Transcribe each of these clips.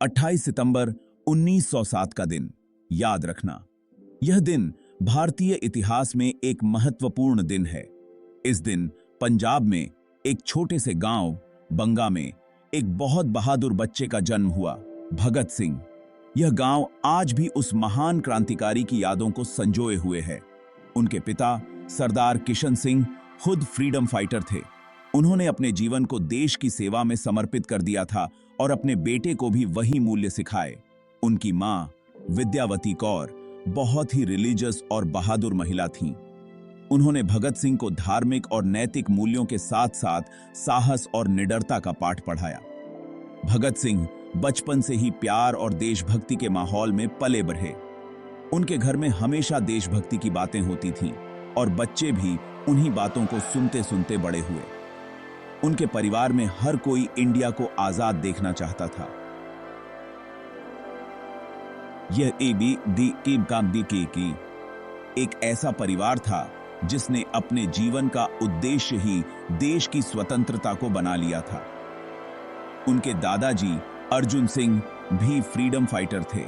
28 सितंबर 1907 का दिन याद रखना। यह दिन भारतीय इतिहास में एक महत्वपूर्ण दिन है। इस दिन पंजाब में एक छोटे से गांव बंगा में एक बहुत बहादुर बच्चे का जन्म हुआ, भगत सिंह। यह गांव आज भी उस महान क्रांतिकारी की यादों को संजोए हुए है। उनके पिता सरदार किशन सिंह खुद फ्रीडम फाइटर थे। उन्होंने अपने जीवन को देश की सेवा में समर्पित कर दिया था और अपने बेटे को भी वही मूल्य सिखाए। उनकी मां विद्यावती कौर बहुत ही रिलीजियस और बहादुर महिला थीं। उन्होंने भगत सिंह को धार्मिक और नैतिक मूल्यों के साथ साथ साहस और निडरता का पाठ पढ़ाया। भगत सिंह बचपन से ही प्यार और देशभक्ति के माहौल में पले बढ़े। उनके घर में हमेशा देशभक्ति की बातें होती थीं और बच्चे भी उन्हीं बातों को सुनते सुनते बड़े हुए। उनके परिवार में हर कोई इंडिया को आजाद देखना चाहता था। यह एक ऐसा परिवार था जिसने अपने जीवन का उद्देश्य ही देश की स्वतंत्रता को बना लिया था। उनके दादाजी अर्जुन सिंह भी फ्रीडम फाइटर थे।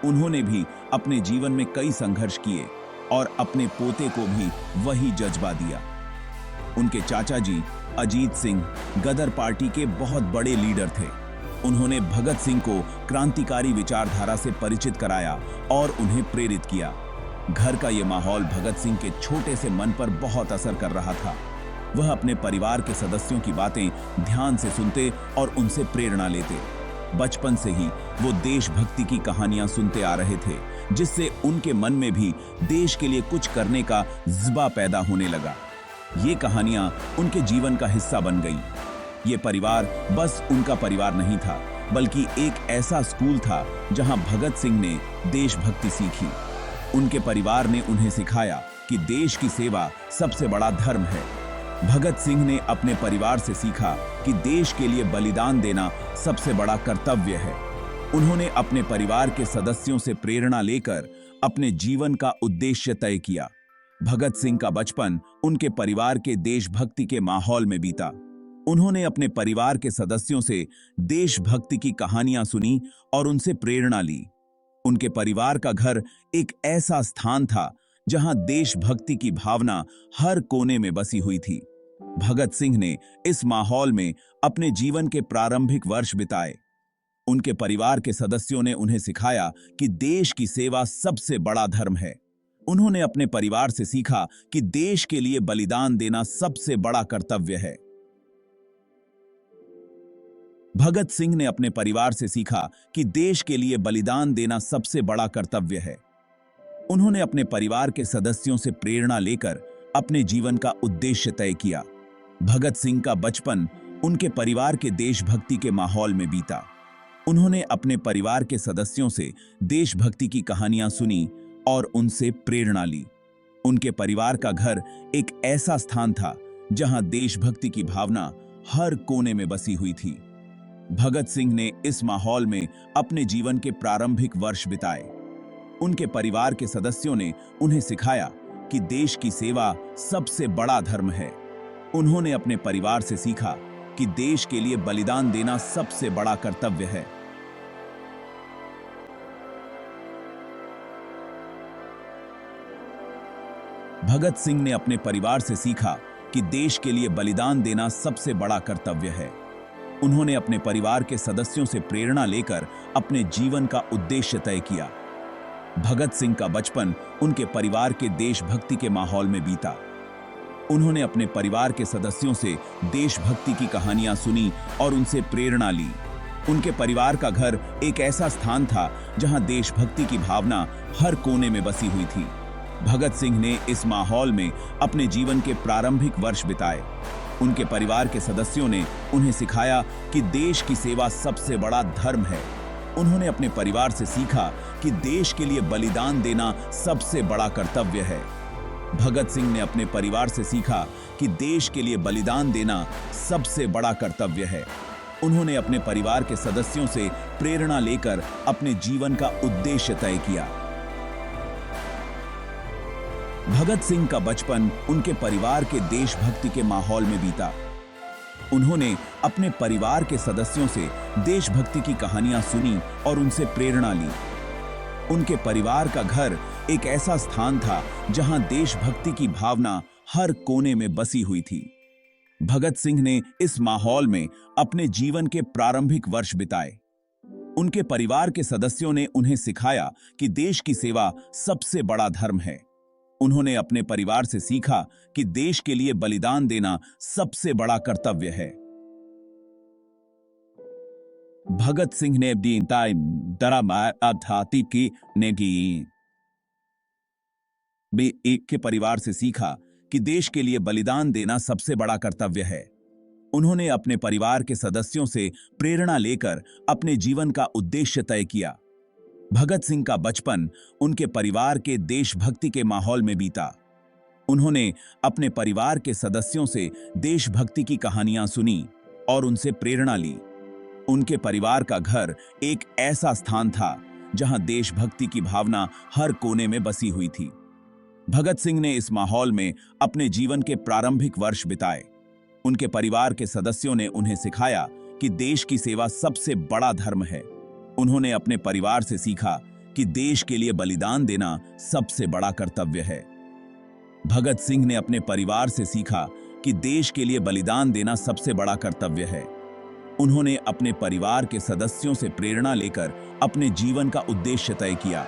उन्होंने भी अपने जीवन में कई संघर्ष किए और अपने पोते को भी वही जज्बा दिया। उनके चाचा जी अजीत सिंह गदर पार्टी के बहुत बड़े लीडर थे। उन्होंने भगत सिंह को क्रांतिकारी विचारधारा से परिचित कराया और उन्हें प्रेरित किया। घर का यह माहौल भगत सिंह के छोटे से मन पर बहुत असर कर रहा था। वह अपने परिवार के सदस्यों की बातें ध्यान से सुनते और उनसे प्रेरणा लेते। बचपन से ही वो देशभक्ति की कहानियां सुनते आ रहे थे, जिससे उनके मन में भी देश के लिए कुछ करने का जज्बा पैदा होने लगा। ये कहानियां उनके जीवन का हिस्सा बन गईं। ये परिवार बस उनका परिवार नहीं था, बल्कि एक ऐसा स्कूल था जहां भगत सिंह ने देशभक्ति सीखी। उनके परिवार ने उन्हें सिखाया कि देश की सेवा सबसे बड़ा धर्म है। भगत सिंह ने अपने परिवार से सीखा कि देश के लिए बलिदान देना सबसे बड़ा कर्तव्य है। उन्होंने अपने परिवार के सदस्यों से प्रेरणा लेकर अपने जीवन का उद्देश्य तय किया। भगत सिंह का बचपन उनके परिवार के देशभक्ति के माहौल में बीता। उन्होंने अपने परिवार के सदस्यों से देशभक्ति की कहानियां सुनी और उनसे प्रेरणा ली। उनके परिवार का घर एक ऐसा स्थान था जहां देशभक्ति की भावना हर कोने में बसी हुई थी। भगत सिंह ने इस माहौल में अपने जीवन के प्रारंभिक वर्ष बिताए। उनके परिवार के सदस्यों ने उन्हें सिखाया कि देश की सेवा सबसे बड़ा धर्म है। उन्होंने अपने परिवार से सीखा कि देश के लिए बलिदान देना सबसे बड़ा कर्तव्य है। भगत सिंह ने अपने परिवार से सीखा कि देश के लिए बलिदान देना सबसे बड़ा कर्तव्य है। उन्होंने अपने परिवार के सदस्यों से प्रेरणा लेकर अपने जीवन का उद्देश्य तय किया। भगत सिंह का बचपन उनके परिवार के देशभक्ति के माहौल में बीता। उन्होंने अपने परिवार के सदस्यों से देशभक्ति की कहानियां सुनी और उनसे प्रेरणा ली। उनके परिवार का घर एक ऐसा स्थान था जहां देशभक्ति की भावना हर कोने में बसी हुई थी। भगत सिंह ने इस माहौल में अपने जीवन के प्रारंभिक वर्ष बिताए। उनके परिवार के सदस्यों ने उन्हें सिखाया कि देश की सेवा सबसे बड़ा धर्म है। उन्होंने अपने परिवार से सीखा कि देश के लिए बलिदान देना सबसे बड़ा कर्तव्य है। भगत सिंह ने अपने परिवार से सीखा कि देश के लिए बलिदान देना सबसे बड़ा कर्तव्य है। उन्होंने अपने परिवार के सदस्यों से प्रेरणा लेकर अपने जीवन का उद्देश्य तय किया। भगत सिंह का बचपन उनके परिवार के देशभक्ति के माहौल में बीता। उन्होंने अपने परिवार के सदस्यों से देशभक्ति की कहानियां सुनी और उनसे प्रेरणा ली। उनके परिवार का घर एक ऐसा स्थान था जहां देशभक्ति की भावना हर कोने में बसी हुई थी। भगत सिंह ने इस माहौल में अपने जीवन के प्रारंभिक वर्ष बिताए। उनके परिवार के सदस्यों ने उन्हें सिखाया कि देश की सेवा सबसे बड़ा धर्म है। उन्होंने अपने परिवार से सीखा कि देश के लिए बलिदान देना सबसे बड़ा कर्तव्य है। भगत सिंह ने अपने परिवार से सीखा कि देश के लिए बलिदान देना सबसे बड़ा कर्तव्य है। उन्होंने अपने परिवार के सदस्यों से प्रेरणा लेकर अपने जीवन का उद्देश्य तय किया। भगत सिंह का बचपन उनके परिवार के देशभक्ति के माहौल में बीता। उन्होंने अपने परिवार के सदस्यों से देशभक्ति की कहानियां सुनी और उनसे प्रेरणा ली। उनके परिवार का घर एक ऐसा स्थान था जहां देशभक्ति की भावना हर कोने में बसी हुई थी। भगत सिंह ने इस माहौल में अपने जीवन के प्रारंभिक वर्ष बिताए। उनके परिवार के सदस्यों ने उन्हें सिखाया कि देश की सेवा सबसे बड़ा धर्म है। उन्होंने अपने परिवार से सीखा कि देश के लिए बलिदान देना सबसे बड़ा कर्तव्य है। भगत सिंह ने एक के परिवार से सीखा कि देश के लिए बलिदान देना सबसे बड़ा कर्तव्य है। उन्होंने अपने परिवार के सदस्यों से प्रेरणा लेकर अपने जीवन का उद्देश्य तय किया। भगत सिंह का बचपन उनके परिवार के देशभक्ति के माहौल में बीता। उन्होंने अपने परिवार के सदस्यों से देशभक्ति की कहानियां सुनी और उनसे प्रेरणा ली। उनके परिवार का घर एक ऐसा स्थान था जहां देशभक्ति की भावना हर कोने में बसी हुई थी। भगत सिंह ने इस माहौल में अपने जीवन के प्रारंभिक वर्ष बिताए। उनके परिवार के सदस्यों ने उन्हें सिखाया कि देश की सेवा सबसे बड़ा धर्म है। उन्होंने अपने परिवार से सीखा कि देश के लिए बलिदान देना सबसे बड़ा कर्तव्य है। भगत सिंह ने अपने परिवार से सीखा कि देश के लिए बलिदान देना सबसे बड़ा कर्तव्य है। उन्होंने अपने परिवार के सदस्यों से प्रेरणा लेकर अपने जीवन का उद्देश्य तय किया।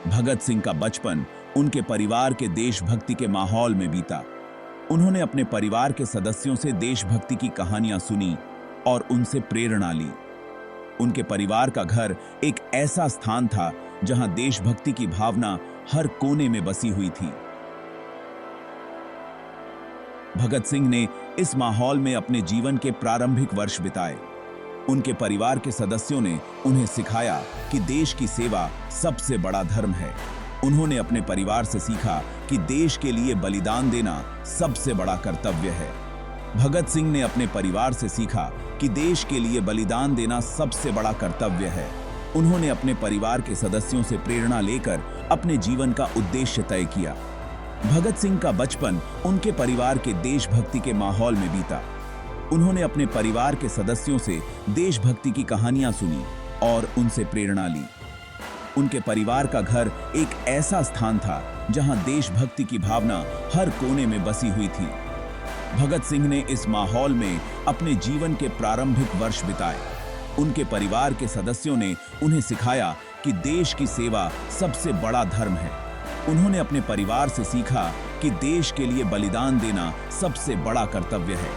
भगत सिंह का बचपन उनके परिवार के देशभक्ति के माहौल में बीता। उन्होंने अपने परिवार के सदस्यों से देशभक्ति की कहानियां सुनी और उनसे प्रेरणा ली। उनके परिवार का घर एक ऐसा स्थान था जहां देशभक्ति की भावना हर कोने में बसी हुई थी। भगत सिंह ने इस माहौल में अपने जीवन के प्रारंभिक वर्ष बिताए। उनके परिवार के सदस्यों ने उन्हें सिखाया कि देश की सेवा सबसे बड़ा धर्म है। उन्होंने अपने परिवार से सीखा कि देश के लिए बलिदान देना सबसे बड़ा कर्तव्य है। भगत सिंह ने अपने परिवार से सीखा कि देश के लिए बलिदान देना सबसे बड़ा कर्तव्य है। उन्होंने अपने परिवार के सदस्यों से प्रेरणा लेकर अपने जीवन का उद्देश्य तय किया। भगत सिंह का बचपन उनके परिवार के देशभक्ति के माहौल में बीता। उन्होंने अपने परिवार के सदस्यों से देशभक्ति की कहानियां सुनी और उनसे प्रेरणा ली। उनके परिवार का घर एक ऐसा स्थान था जहां देशभक्ति की भावना हर कोने में बसी हुई थी। भगत सिंह ने इस माहौल में अपने जीवन के प्रारंभिक वर्ष बिताए। उनके परिवार के सदस्यों ने उन्हें सिखाया कि देश की सेवा सबसे बड़ा धर्म है। उन्होंने अपने परिवार से सीखा कि देश के लिए बलिदान देना सबसे बड़ा कर्तव्य है।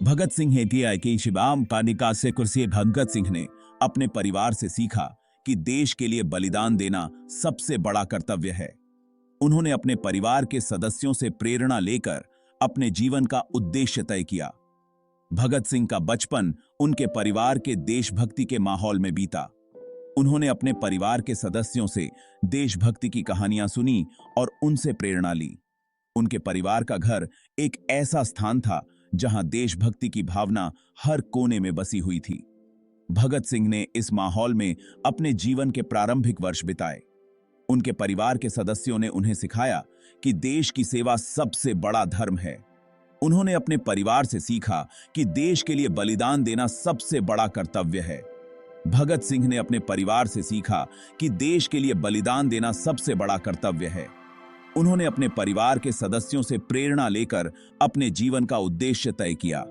भगत सिंह की शिवाम पानिका से कुर्सी भगत सिंह ने अपने परिवार से सीखा कि देश के लिए बलिदान देना सबसे बड़ा कर्तव्य है। उन्होंने अपने परिवार के सदस्यों से प्रेरणा लेकर अपने जीवन का उद्देश्य तय किया। भगत सिंह का बचपन उनके परिवार के देशभक्ति के माहौल में बीता। उन्होंने अपने परिवार के सदस्यों से देशभक्ति की कहानियां सुनी और उनसे प्रेरणा ली। उनके परिवार का घर एक ऐसा स्थान था जहां देशभक्ति की भावना हर कोने में बसी हुई थी। भगत सिंह ने इस माहौल में अपने जीवन के प्रारंभिक वर्ष बिताए। उनके परिवार के सदस्यों ने उन्हें सिखाया कि देश की सेवा सबसे बड़ा धर्म है। उन्होंने अपने परिवार से सीखा कि देश के लिए बलिदान देना सबसे बड़ा कर्तव्य है। भगत सिंह ने अपने परिवार से सीखा कि देश के लिए बलिदान देना सबसे बड़ा कर्तव्य है। उन्होंने अपने परिवार के सदस्यों से प्रेरणा लेकर अपने जीवन का उद्देश्य तय किया।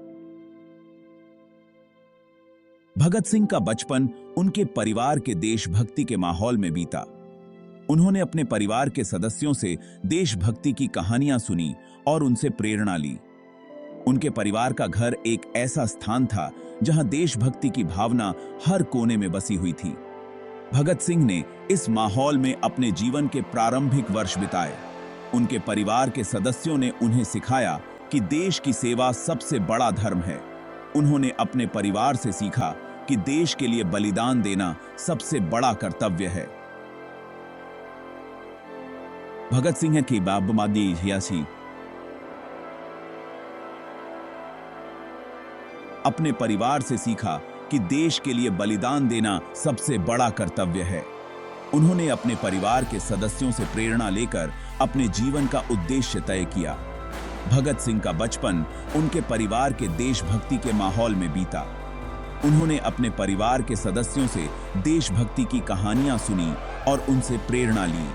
भगत सिंह का बचपन उनके परिवार के देशभक्ति के माहौल में बीता। उन्होंने अपने परिवार के सदस्यों से देशभक्ति की कहानियां सुनी और उनसे प्रेरणा ली। उनके परिवार का घर एक ऐसा स्थान था जहां देशभक्ति की भावना हर कोने में बसी हुई थी। भगत सिंह ने इस माहौल में अपने जीवन के प्रारंभिक वर्ष बिताए। उनके परिवार के सदस्यों ने उन्हें सिखाया कि देश की सेवा सबसे बड़ा धर्म है। उन्होंने अपने परिवार से सीखा कि देश के लिए बलिदान देना सबसे बड़ा कर्तव्य है। भगत सिंह की बाबमादी हियासी अपने परिवार से सीखा कि देश के लिए बलिदान देना सबसे बड़ा कर्तव्य है। उन्होंने अपने परिवार के सदस्यों से प्रेरणा लेकर अपने जीवन का उद्देश्य तय किया। भगत सिंह का बचपन उनके परिवार के देशभक्ति के माहौल में बीता। उन्होंने अपने परिवार के सदस्यों से देशभक्ति की कहानियां सुनी और उनसे प्रेरणा ली।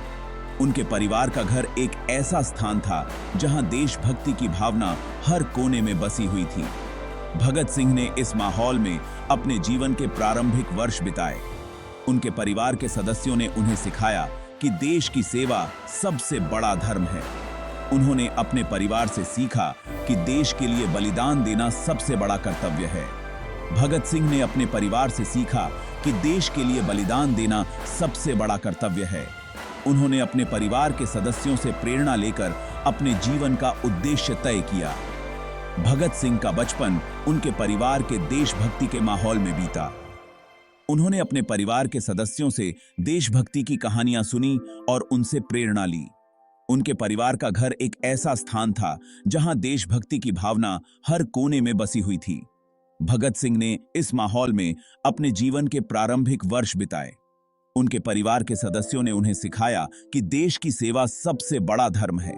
उनके परिवार का घर एक ऐसा स्थान था जहां देशभक्ति की भावना हर कोने में बसी हुई थी। भगत सिंह ने इस माहौल में अपने जीवन के प्रारंभिक वर्ष बिताए। उनके परिवार के सदस्यों ने उन्हें सिखाया कि देश की सेवा सबसे बड़ा धर्म है। उन्होंने अपने परिवार से सीखा कि देश के लिए बलिदान देना सबसे बड़ा कर्तव्य है। भगत सिंह ने अपने परिवार से सीखा कि देश के लिए बलिदान देना सबसे बड़ा कर्तव्य है। उन्होंने अपने परिवार के सदस्यों से प्रेरणा लेकर अपने जीवन का उद्देश्य तय किया। भगत सिंह का बचपन उनके परिवार के देशभक्ति के माहौल में बीता। उन्होंने अपने परिवार के सदस्यों से देशभक्ति की कहानियां सुनी और उनसे प्रेरणा ली। उनके परिवार का घर एक ऐसा स्थान था जहां देशभक्ति की भावना हर कोने में बसी हुई थी। भगत सिंह ने इस माहौल में अपने जीवन के प्रारंभिक वर्ष बिताए। उनके परिवार के सदस्यों ने उन्हें सिखाया कि देश की सेवा सबसे बड़ा धर्म है।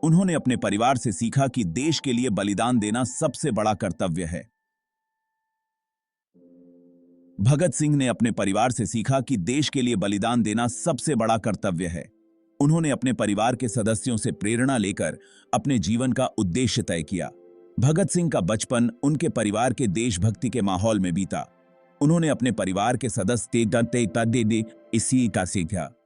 उन्होंने अपने परिवार से सीखा कि देश के लिए बलिदान देना सबसे बड़ा कर्तव्य है। भगत सिंह ने अपने परिवार से सीखा कि देश के लिए बलिदान देना सबसे बड़ा कर्तव्य है। उन्होंने अपने परिवार के सदस्यों से प्रेरणा लेकर अपने जीवन का उद्देश्य तय किया। भगत सिंह का बचपन उनके परिवार के देशभक्ति के माहौल में बीता। उन्होंने अपने परिवार के सदस्य इसी का सीखा।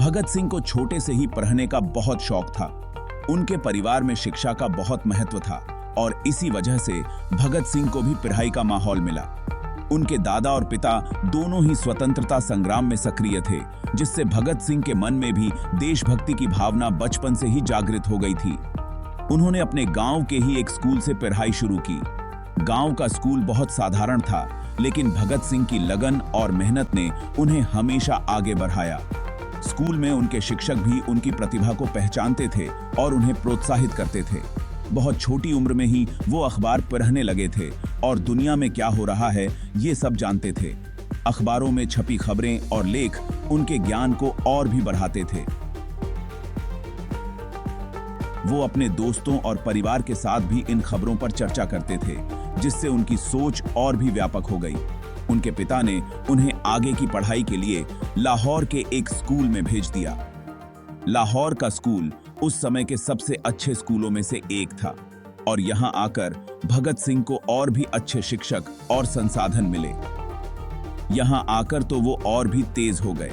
भगत सिंह को छोटे से ही पढ़ने का बहुत शौक था। उनके परिवार में शिक्षा का बहुत महत्व था और इसी वजह से भगत सिंह को भी पढ़ाई का माहौल मिला। उनके दादा और पिता दोनों ही स्वतंत्रता संग्राम में सक्रिय थे, जिससे भगत सिंह के मन में भी देशभक्ति की भावना बचपन से ही जागृत हो गई थी। उन्होंने अपने गांव के ही एक स्कूल से पढ़ाई शुरू की। गांव का स्कूल बहुत साधारण था, लेकिन भगत सिंह की लगन और मेहनत ने उन्हें हमेशा आगे बढ़ाया। स्कूल में उनके शिक्षक भी उनकी प्रतिभा को पहचानते थे और उन्हें प्रोत्साहित करते थे। बहुत छोटी उम्र में ही वो अखबार पढ़ने लगे थे और दुनिया में क्या हो रहा है ये सब जानते थे। अखबारों में छपी खबरें और लेख उनके ज्ञान को और भी बढ़ाते थे। वो अपने दोस्तों और परिवार के साथ भी इन खबरों पर चर्चा करते थे, जिससे उनकी सोच और भी व्यापक हो गई। उनके पिता ने उन्हें आगे की पढ़ाई के लिए लाहौर के एक स्कूल में भेज दिया। लाहौर का स्कूल उस समय के सबसे अच्छे स्कूलों में से एक था और यहां आकर भगत सिंह को और भी अच्छे शिक्षक और संसाधन मिले। यहां आकर तो वो और भी तेज हो गए।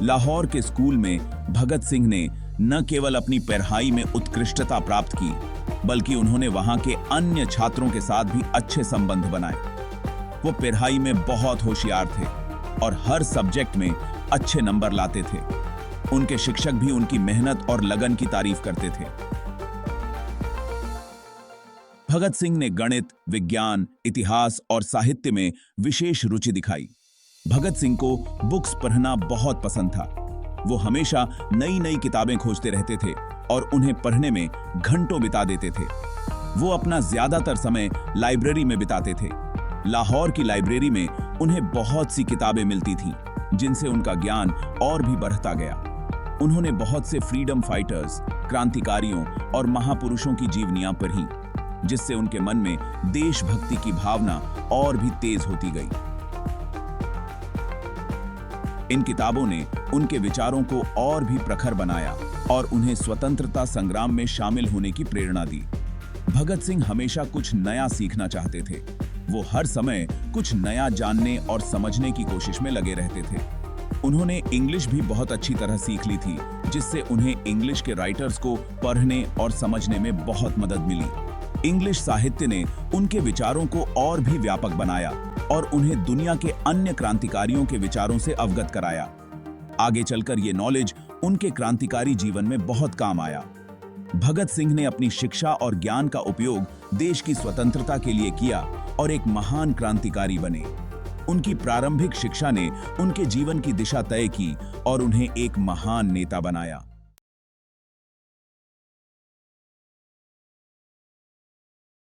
लाहौर के स्कूल में भगत सिंह ने न केवल अपनी पढ़ाई में उत्कृष्टता प्राप्त की, बल्कि उन्होंने वहां के अन्य छात्रों के साथ भी अच्छे संबंध बनाए। वो पढ़ाई में बहुत होशियार थे और हर सब्जेक्ट में अच्छे नंबर लाते थे। उनके शिक्षक भी उनकी मेहनत और लगन की तारीफ करते थे। भगत सिंह ने गणित, विज्ञान, इतिहास और साहित्य में विशेष रुचि दिखाई। भगत सिंह को बुक्स पढ़ना बहुत पसंद था। वो हमेशा नई नई किताबें खोजते रहते थे और उन्हें पढ़ने में घंटों बिता देते थे। वो अपना ज्यादातर समय लाइब्रेरी में बिताते थे। लाहौर की लाइब्रेरी में उन्हें बहुत सी किताबें मिलती थीं, जिनसे उनका ज्ञान और भी बढ़ता गया। उन्होंने बहुत से फ्रीडम फाइटर्स, क्रांतिकारियों और महापुरुषों की जीवनियां पढ़ी, जिससे उनके मन में देशभक्ति की भावना और भी तेज होती गई। इन किताबों ने उनके विचारों को और भी प्रखर बनाया और उन्हें स्वतंत्रता संग्राम में शामिल होने की प्रेरणा दी। भगत सिंह हमेशा कुछ नया सीखना चाहते थे। वो हर समय कुछ नया जानने और समझने की कोशिश में लगे रहते थे। उन्होंने इंग्लिश भी बहुत अच्छी तरह सीख ली थी, जिससे उन्हें इंग्लिश के राइटर्स को पढ़ने और समझने में बहुत मदद मिली। इंग्लिश साहित्य ने उनके विचारों को और भी व्यापक बनाया और उन्हें दुनिया के अन्य क्रांतिकारियों के विचारों से अवगत कराया। आगे चलकर ये नॉलेज उनके क्रांतिकारी जीवन में बहुत काम आया। भगत सिंह ने अपनी शिक्षा और ज्ञान का उपयोग देश की स्वतंत्रता के लिए किया और एक महान क्रांतिकारी बने। उनकी प्रारंभिक शिक्षा ने उनके जीवन की दिशा तय की और उन्हें एक महान नेता बनाया।